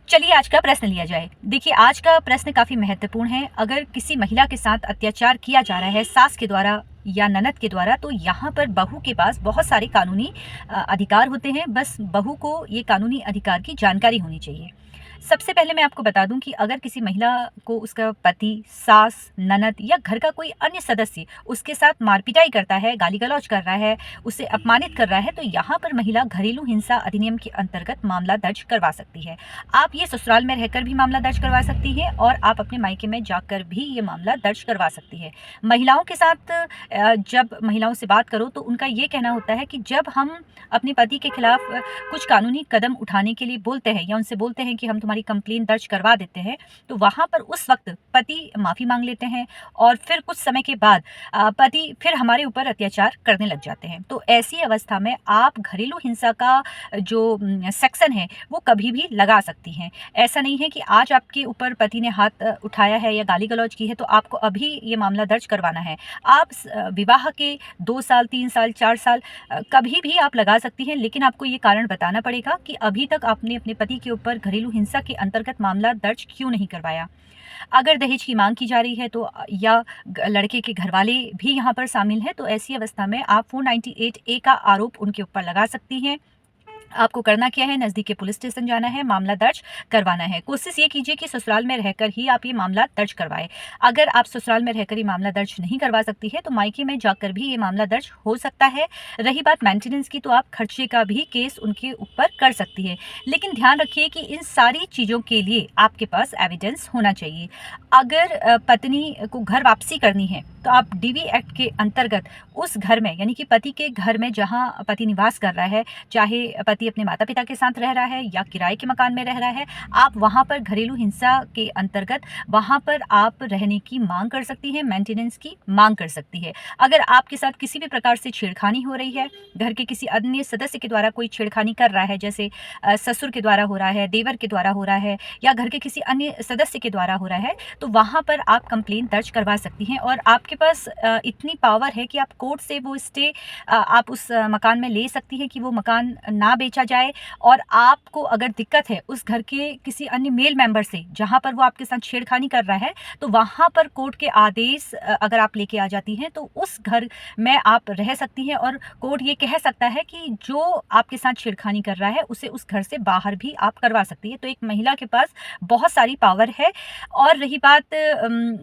चलिए आज का प्रश्न लिया जाए। देखिए आज का प्रश्न काफ़ी महत्वपूर्ण है। अगर किसी महिला के साथ अत्याचार किया जा रहा है सास के द्वारा या ननद के द्वारा, तो यहाँ पर बहू के पास बहुत सारे कानूनी अधिकार होते हैं। बस बहू को ये कानूनी अधिकार की जानकारी होनी चाहिए। सबसे पहले मैं आपको बता दूं कि अगर किसी महिला को उसका पति, सास, ननद या घर का कोई अन्य सदस्य उसके साथ मारपिटाई करता है, गाली गलौज कर रहा है, उसे अपमानित कर रहा है, तो यहाँ पर महिला घरेलू हिंसा अधिनियम के अंतर्गत मामला दर्ज करवा सकती है। आप ये ससुराल में रहकर भी मामला दर्ज करवा सकती है और आप अपने मायके में जाकर भी ये मामला दर्ज करवा सकती है। महिलाओं के साथ जब महिलाओं से बात करो तो उनका ये कहना होता है कि जब हम अपने पति के खिलाफ कुछ कानूनी कदम उठाने के लिए बोलते हैं या उनसे बोलते हैं कि हम तुम्हारी कंप्लेन दर्ज करवा देते हैं, तो वहाँ पर उस वक्त पति माफ़ी मांग लेते हैं और फिर कुछ समय के बाद पति फिर हमारे ऊपर अत्याचार करने लग जाते हैं। तो ऐसी अवस्था में आप घरेलू हिंसा का जो सेक्शन है वो कभी भी लगा सकती हैं। ऐसा नहीं है कि आज आपके ऊपर पति ने हाथ उठाया है या गाली गलौज की है तो आपको अभी ये मामला दर्ज करवाना है। आप विवाह के 2 साल, 3 साल, 4 साल कभी भी आप लगा सकती हैं, लेकिन आपको ये कारण बताना पड़ेगा कि अभी तक आपने अपने पति के ऊपर घरेलू हिंसा के अंतर्गत मामला दर्ज क्यों नहीं करवाया। अगर दहेज की मांग की जा रही है तो या लड़के के घरवाले भी यहाँ पर शामिल हैं, तो ऐसी अवस्था में आप 498A का आरोप उनके ऊपर लगा सकती हैं। आपको करना क्या है, नज़दीक के पुलिस स्टेशन जाना है, मामला दर्ज करवाना है। कोशिश ये कीजिए कि ससुराल में रहकर ही आप ये मामला दर्ज करवाएं। अगर आप ससुराल में रहकर ये मामला दर्ज नहीं करवा सकती है तो मायके में जाकर भी ये मामला दर्ज हो सकता है। रही बात मेंटेनेंस की, तो आप खर्चे का भी केस उनके ऊपर कर सकती है, लेकिन ध्यान रखिए कि इन सारी चीज़ों के लिए आपके पास एविडेंस होना चाहिए। अगर पत्नी को घर वापसी करनी है तो आप DV एक्ट के अंतर्गत उस घर में, यानी कि पति के घर में जहाँ पति निवास कर रहा है, चाहे पति अपने माता पिता के साथ रह रहा है या किराए के मकान में रह रहा है, आप वहाँ पर घरेलू हिंसा के अंतर्गत वहाँ पर आप रहने की मांग कर सकती हैं, मेंटेनेंस की मांग कर सकती है। अगर आपके साथ किसी भी प्रकार से छेड़खानी हो रही है, घर के किसी अन्य सदस्य के द्वारा कोई छेड़खानी कर रहा है, जैसे ससुर के द्वारा हो रहा है, देवर के द्वारा हो रहा है या घर के किसी अन्य सदस्य के द्वारा हो रहा है, तो वहाँ पर आप कंप्लेन दर्ज करवा सकती हैं। और आपके पास इतनी पावर है कि आप कोर्ट से वो स्टे आप उस मकान में ले सकती हैं कि वो मकान ना बेचा जाए। और आपको अगर दिक्कत है उस घर के किसी अन्य मेल मेंबर से जहाँ पर वो आपके साथ छेड़खानी कर रहा है, तो वहाँ पर कोर्ट के आदेश अगर आप लेके आ जाती हैं तो उस घर में आप रह सकती हैं और कोर्ट ये कह सकता है कि जो आपके साथ छेड़खानी कर रहा है उसे उस घर से बाहर भी आप करवा सकती है। तो एक महिला के पास बहुत सारी पावर है। और रही बात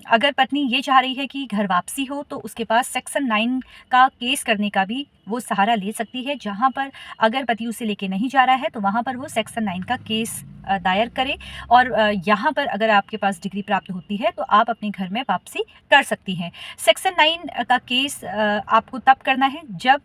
अगर पत्नी ये चाह रही है कि घर वापसी हो, तो उसके पास सेक्शन 9 का केस करने का भी वो सहारा ले सकती है, जहाँ पर अगर पति उसे लेके नहीं जा रहा है तो वहाँ पर वो सेक्शन 9 का केस दायर करे। और यहाँ पर अगर आपके पास डिग्री प्राप्त होती है तो आप अपने घर में वापसी कर सकती हैं। सेक्शन 9 का केस आपको तब करना है जब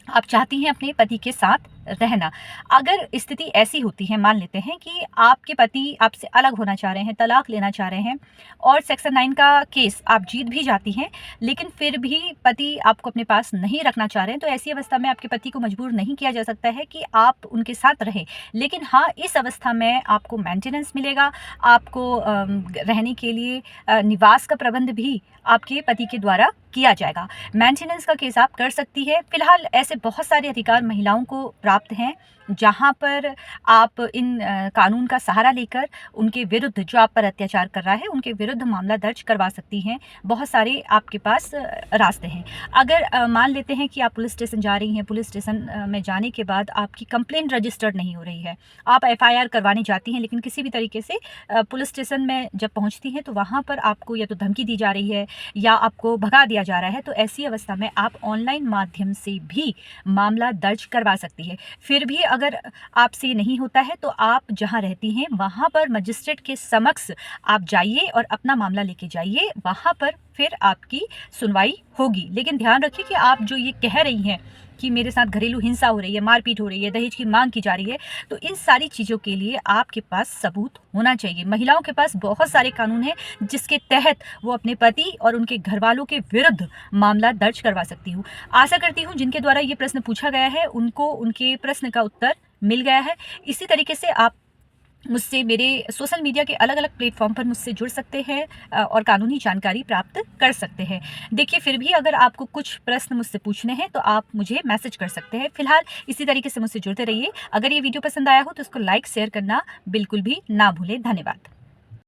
आप चाहती हैं अपने पति के साथ रहना। अगर स्थिति ऐसी होती है, मान लेते हैं कि आपके पति आपसे अलग होना चाह रहे हैं, तलाक लेना चाह रहे हैं और सेक्शन 9 का केस आप जीत भी जाती हैं, लेकिन फिर भी पति आपको अपने पास नहीं रखना चाह रहे हैं, तो ऐसी अवस्था में आपके पति को मजबूर नहीं किया जा सकता है कि आप उनके साथ रहें। लेकिन हाँ, इस अवस्था में आपको मेंटेनेंस मिलेगा, आपको रहने के लिए निवास का प्रबंध भी आपके पति के द्वारा किया जाएगा। मेंटेनेंस का केस आप कर सकती है। फिलहाल ऐसे बहुत सारे अधिकार महिलाओं को प्राप्त हैं, जहां पर आप इन कानून का सहारा लेकर उनके विरुद्ध, जो आप पर अत्याचार कर रहा है, उनके विरुद्ध मामला दर्ज करवा सकती हैं। बहुत सारे आपके पास रास्ते हैं। अगर मान लेते हैं कि आप पुलिस स्टेशन जा रही हैं, पुलिस स्टेशन में जाने के बाद आपकी कंप्लेंट रजिस्टर्ड नहीं हो रही है, आप FIR करवाने जाती हैं, लेकिन किसी भी तरीके से पुलिस स्टेशन में जब पहुँचती हैं तो वहाँ पर आपको या तो धमकी दी जा रही है या आपको भगा दिया जा रहा है, तो ऐसी अवस्था में आप ऑनलाइन माध्यम से भी मामला दर्ज करवा सकती है। फिर भी अगर आपसे नहीं होता है तो आप जहां रहती हैं वहां पर मजिस्ट्रेट के समक्ष आप जाइए और अपना मामला लेके जाइए, वहां पर फिर आपकी सुनवाई होगी। लेकिन ध्यान रखिए कि आप जो ये कह रही हैं कि मेरे साथ घरेलू हिंसा हो रही है, मारपीट हो रही है, दहेज की मांग की जा रही है, तो इन सारी चीज़ों के लिए आपके पास सबूत होना चाहिए। महिलाओं के पास बहुत सारे कानून हैं जिसके तहत वो अपने पति और उनके घर वालों के विरुद्ध मामला दर्ज करवा सकती हूँ। आशा करती हूँ जिनके द्वारा ये प्रश्न पूछा गया है उनको उनके प्रश्न का उत्तर मिल गया है। इसी तरीके से आप मुझसे मेरे सोशल मीडिया के अलग अलग प्लेटफॉर्म पर मुझसे जुड़ सकते हैं और कानूनी जानकारी प्राप्त कर सकते हैं। देखिए, फिर भी अगर आपको कुछ प्रश्न मुझसे पूछने हैं तो आप मुझे मैसेज कर सकते हैं। फिलहाल इसी तरीके से मुझसे जुड़ते रहिए। अगर ये वीडियो पसंद आया हो तो इसको लाइक शेयर करना बिल्कुल भी ना भूलें। धन्यवाद।